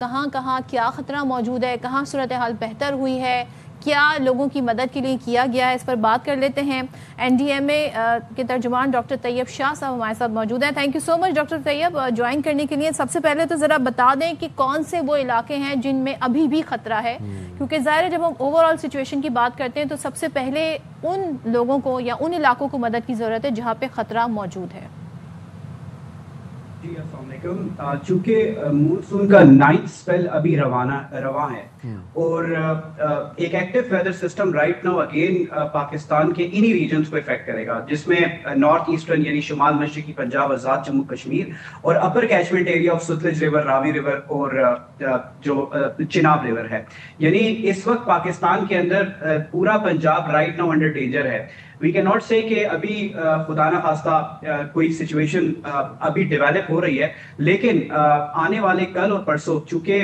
कहाँ कहाँ क्या ख़तरा मौजूद है, कहाँ सूरत हाल बेहतर हुई है, क्या लोगों की मदद के लिए किया गया है, इस पर बात कर लेते हैं। NDMA के तर्जुमान डॉक्टर तैयब शाह साहब हमारे साथ मौजूद हैं। Thank you so much doctor Tayyab join करने के लिए। सबसे पहले तो ज़रा बता दें कि कौन से वो इलाके हैं जिनमें अभी भी ख़तरा है, क्योंकि ज़ाहिर है जब हम ओवरऑल सिचुएशन की बात करते हैं तो सबसे पहले उन लोगों को या उन इलाकों को मदद की ज़रूरत है जहाँ पे ख़तरा मौजूद है। चूंकि मानसून का 9th स्पेल अभी रवा है और एक active weather system right now again Pakistan के इन्हीं रीजन्स को इफेक्ट करेगा, जिसमें नॉर्थ ईस्टर्न यानी शुमाल मशरकी पंजाब, आजाद जम्मू कश्मीर और upper catchment area of Sutlej river, Ravi river और जो चिनाब रिवर है। यानी इस वक्त पाकिस्तान के अंदर पूरा Punjab right now under danger है। वी कैन नॉट से कि अभी खुदा ना खास्ता कोई सिचुएशन अभी डेवलप हो रही है, लेकिन आने वाले कल और परसों चूंकि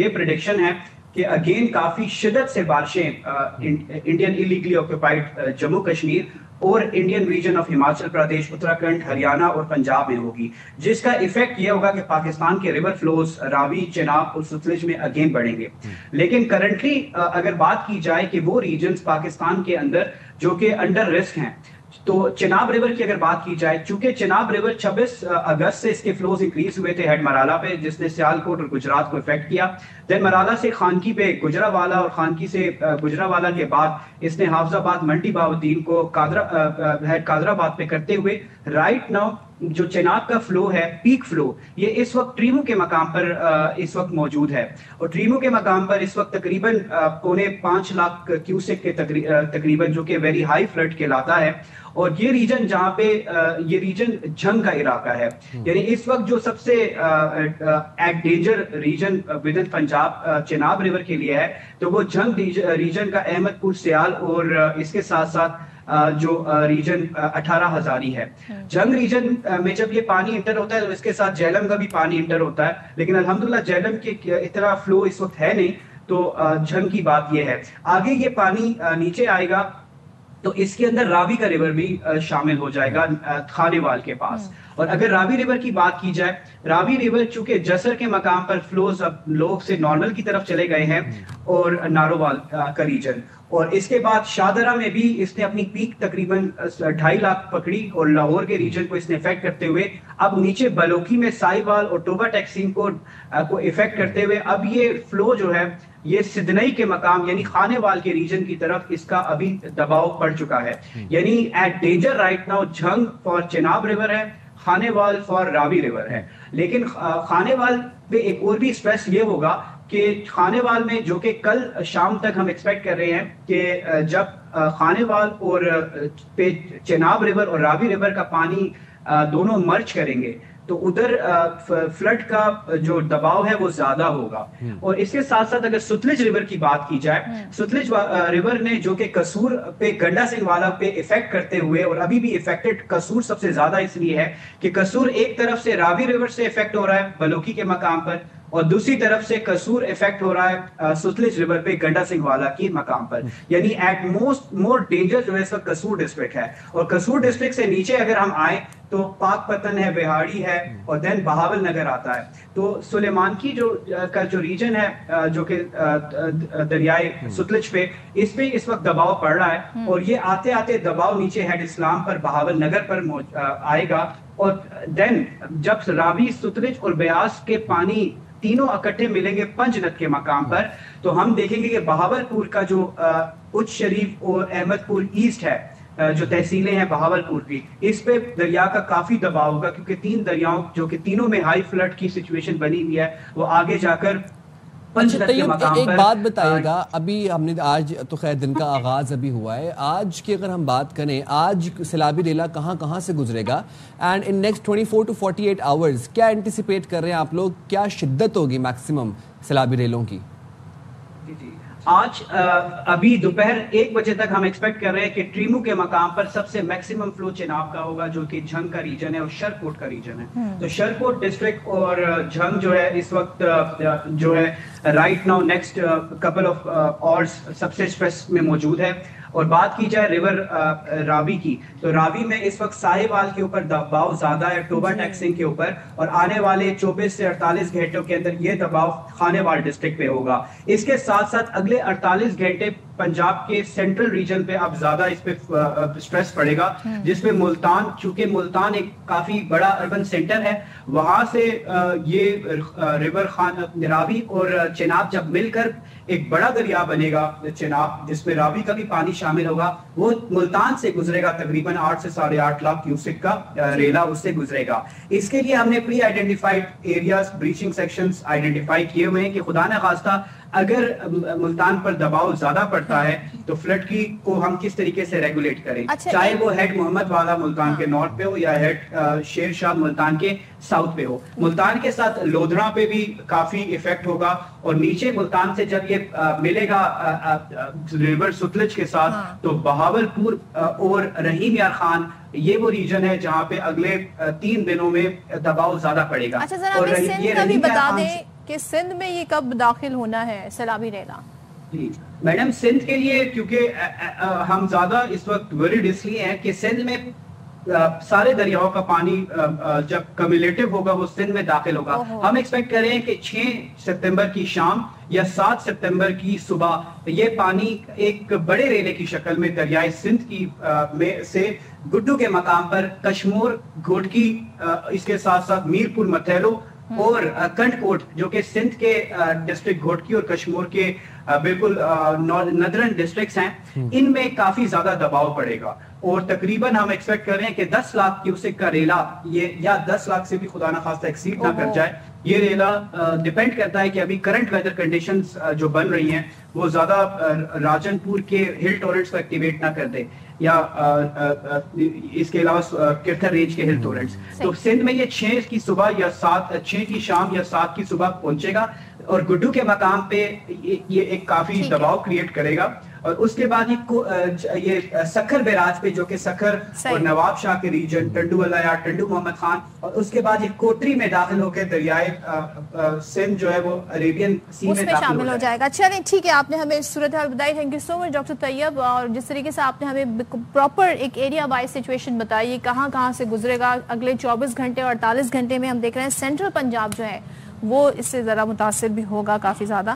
ये प्रेडिक्शन है कि अगेन काफी शिद्दत से बारिशें Indian illegally occupied Jammu Kashmir और Indian reason of Himachal Pradesh, Uttarakhand, Haryana और पंजाब में होगी, जिसका इफेक्ट ये होगा कि पाकिस्तान के रिवर फ्लोज रावी, चिनाब और सतलुज में अगेन बढ़ेंगे। लेकिन करंटली अगर बात की जाए कि वो रीजन्स पाकिस्तान के अंदर जो कि अंडर रिस्क हैं, तो चिनाब रिवर की अगर बात की जाए, चूंकि चिनाब रिवर 26 अगस्त से इसके फ्लोज इंक्रीज हुए थे हेड मराला पे, जिसने सियालकोट और गुजरात को इफेक्ट किया। देन मराला से खानकी पे गुजरावाला और खानकी से गुजरावाला के बाद इसने हाफजाबाद, मंडी बाउद्दीन को हेड कादराबाद पे करते हुए राइट नाउ जो चिनाब का फ्लो है, पीक फ्लो, ये इस वक्त ट्रीमू के मकाम पर इस वक्त मौजूद है और ट्रीमू के मकाम पर इस वक्त तकरीबन 4.5 लाख क्यूसेक के तकरीबन, जो कि वेरी हाई फ्लड कहलाता है। और ये रीजन जहाँ पे ये रीजन जंग का इलाका है, यानी इस वक्त जो सबसे at danger region with in Punjab Chenab river के लिए है, तो वो जंग रीजन का अहमदपुर, सियाल और इसके साथ साथ जो रीजन 18 हजारी है। जंग रीजन में जब ये पानी इंटर होता है तो इसके साथ झेलम का भी पानी इंटर होता है, लेकिन अल्हम्दुलिल्लाह झेलम के इतना फ्लो इस वक्त है नहीं, तो जंग की बात ये है। आगे ये पानी नीचे आएगा तो इसके अंदर रावी का रिवर भी शामिल हो जाएगा खानेवाल के पास। और अगर रावी रिवर की बात की जाए, रावी रिवर चूंकि जसर के मकाम पर फ्लोज अब लोग से नॉर्मल की तरफ चले गए हैं और नारोवाल का रीजन, और इसके बाद शाहदरा में भी इसने अपनी पीक तकरीबन 2.5 लाख पकड़ी और लाहौर के रीजन को इसने इफेक्ट करते हुए अब नीचे बलोकी में साहिवाल और टोबा टैक्सीम को इफेक्ट करते हुए अब ये फ्लो जो है ये सिदनई के मकाम यानी खानेवाल के रीजन की तरफ इसका अभी दबाव पड़ चुका है। यानी एट डेंजर राइट नाउ जंग फॉर चिनाब रिवर है, खानेवाल फॉर रावी रिवर है। लेकिन खानेवाल पे एक और भी स्ट्रेस ये होगा कि खानेवाल में, जो कि कल शाम तक हम एक्सपेक्ट कर रहे हैं कि जब खानेवाल और पे चिनाब रिवर और रावी रिवर का पानी दोनों मर्ज करेंगे तो उधर फ्लड का जो दबाव है वो ज्यादा होगा। और इसके साथ साथ अगर सतलुज रिवर की बात की जाए, सतलुज रिवर ने जो कि कसूर पे, गंडा सिंह वाला पे इफेक्ट करते हुए, और अभी भी इफेक्टेड कसूर सबसे ज्यादा इसलिए है कि कसूर एक तरफ से रावी रिवर से इफेक्ट हो रहा है बलोकी के मकाम पर, और दूसरी तरफ से कसूर इफेक्ट हो रहा है सतलुज रिवर पे गंडा सिंह वाला की मकाम पर। यानी एट मोर डेंजर जो है इसका कसूर डिस्ट्रिक्ट है। और कसूर डिस्ट्रिक्ट से नीचे अगर हम आए तो पाकपतन है, बिहाड़ी है और देन बहावल नगर आता है। तो सुलेमान की जो रीजन है जो कि दरियाए सतलुज पे, इस पे इस वक्त दबाव पड़ रहा है और ये आते आते दबाव नीचे हेड इस्लाम पर, बहावल नगर पर आएगा। और देन जब रावी, सतलुज और ब्यास के पानी तीनों इकट्ठे मिलेंगे पंजनद के मकाम पर, तो हम देखेंगे कि बहावलपुर का जो उच्च शरीफ और अहमदपुर ईस्ट है, जो तहसीलें हैं बहावलपुर की, इस पे दरिया का काफी दबाव होगा, क्योंकि 3 दरियाओं जो कि तीनों में हाई फ्लड की सिचुएशन बनी हुई है, वो आगे जाकर एक बात बताइएगा, अभी हमने आज तो खैर दिन का आगाज अभी हुआ है, आज की अगर हम बात करें, आज सैलाबी रेला कहाँ कहाँ से गुजरेगा and in next 24 to 48 hours क्या एंटिसिपेट कर रहे हैं आप लोग, क्या शिद्दत होगी मैक्सिमम सैलाबी रेलों की? आज अभी दोपहर 1 बजे तक हम एक्सपेक्ट कर रहे हैं कि ट्रीमू के मकाम पर सबसे मैक्सिमम फ्लो चिनाब का होगा, जो कि झंग का रीजन है और शरकोट का रीजन है। तो शरकोट डिस्ट्रिक्ट और झंग जो है इस वक्त जो है right now next couple of hours सबसे स्ट्रेस में मौजूद है। और बात की जाए रिवर रावी की, तो रावी में इस वक्त साहिवाल के ऊपर दबाव ज्यादा है, टोबा टैक्सिंग के ऊपर, और आने वाले 24 से 48 घंटों के अंदर ये दबाव खानेवाल डिस्ट्रिक्ट पे होगा। इसके साथ साथ अगले 48 घंटे पंजाब के सेंट्रल रीजन पे अब ज्यादा इस पे स्ट्रेस पड़ेगा, जिसमें मुल्तान, चूंकि मुल्तान एक काफी बड़ा अर्बन सेंटर है, वहां से ये रिवर रावी और चेनाब जब मिलकर एक बड़ा दरिया बनेगा चेनाब, जिसमें रावी का भी पानी शामिल होगा, वो मुल्तान से गुजरेगा, तकरीबन 8 से 8.5 लाख क्यूसेक का रेला उससे गुजरेगा। इसके लिए हमने pre identified areas, breaching sections identify किए हुए हैं कि खुदा न खास्ता अगर मुल्तान पर दबाव ज्यादा पड़ता है तो फ्लड की को हम किस तरीके से रेगुलेट करें। अच्छा, चाहे वो हेड मोहम्मद वाला मुल्तान के नॉर्थ पे हो या हेड शेर शाह मुल्तान के साउथ पे हो। मुल्तान के साथ लोधरा पे भी काफी इफेक्ट होगा, और नीचे मुल्तान से जब ये मिलेगा रिवर सतलज के साथ, तो बहावलपुर और रहीम यार खान, ये वो रीजन है जहाँ पे अगले 3 दिनों में दबाव ज्यादा पड़ेगा। अच्छा जरा और सिंध का भी बता दें कि सिंध में ये कब दाखिल होना है सैलाबी रेला? जी मैडम, सिंध के लिए क्योंकि हम ज्यादा इस वक्त वरीड इसलिए हैं कि सिंध में सारे दरियाओं का पानी जब कम्युलेटिव होगा वो सिंध में दाखिल होगा। हम एक्सपेक्ट कर रहे हैं कि 6 सितंबर की शाम या 7 सितंबर की सुबह ये पानी एक बड़े रेले की शक्ल में दरियाए सिंध की में से गुड्डू के मकाम पर कश्मोर, घोटकी, इसके साथ साथ मीरपुर मथैलो और कंटकोट, जो कि सिंध के डिस्ट्रिक्ट घोटकी और कश्मोर के बिल्कुल नदरन डिस्ट्रिक्ट्स हैं, इनमें काफी ज्यादा दबाव पड़ेगा। और तकरीबन हम एक्सपेक्ट कर रहे हैं कि 10 लाख क्यूसेक का रेला, ये या 10 लाख से भी खुदा ना खास्ता एक्सीड ना कर जाए। ये रेला डिपेंड करता है कि अभी करंट वेदर कंडीशंस जो बन रही हैं वो ज्यादा राजनपुर के हिल टोरेंट्स को एक्टिवेट ना कर दे, या इसके अलावा किरथर रेंज के हिल टोरेंट्स। तो सिंध में ये 6 की सुबह या 6 की शाम या 7 की सुबह पहुंचेगा, और गुड्डू के मकाम पे ये एक काफी दबाव क्रिएट करेगा। और उसके बाद ये सखर बैराज पे, जो कि सखर और नवाब शाह के रीजन, टंडू या टंडू मोहम्मद खान, और उसके बाद ये कोटरी में दाखिल होकर दरियाए सिंध जो है वो अरेबियन सी में शामिल हो जाएगा। चलिए ठीक है, आपने हमें सूरत हाल बताई। Thank you so much doctor Tayyab. और जिस तरीके से आपने हमें प्रॉपर एक एरिया वाइज सिचुएशन बताई, कहाँ से गुजरेगा अगले 24 घंटे और 48 घंटे में, हम देख रहे हैं सेंट्रल पंजाब जो है वो इससे जरा मुतासिर भी होगा काफी ज्यादा।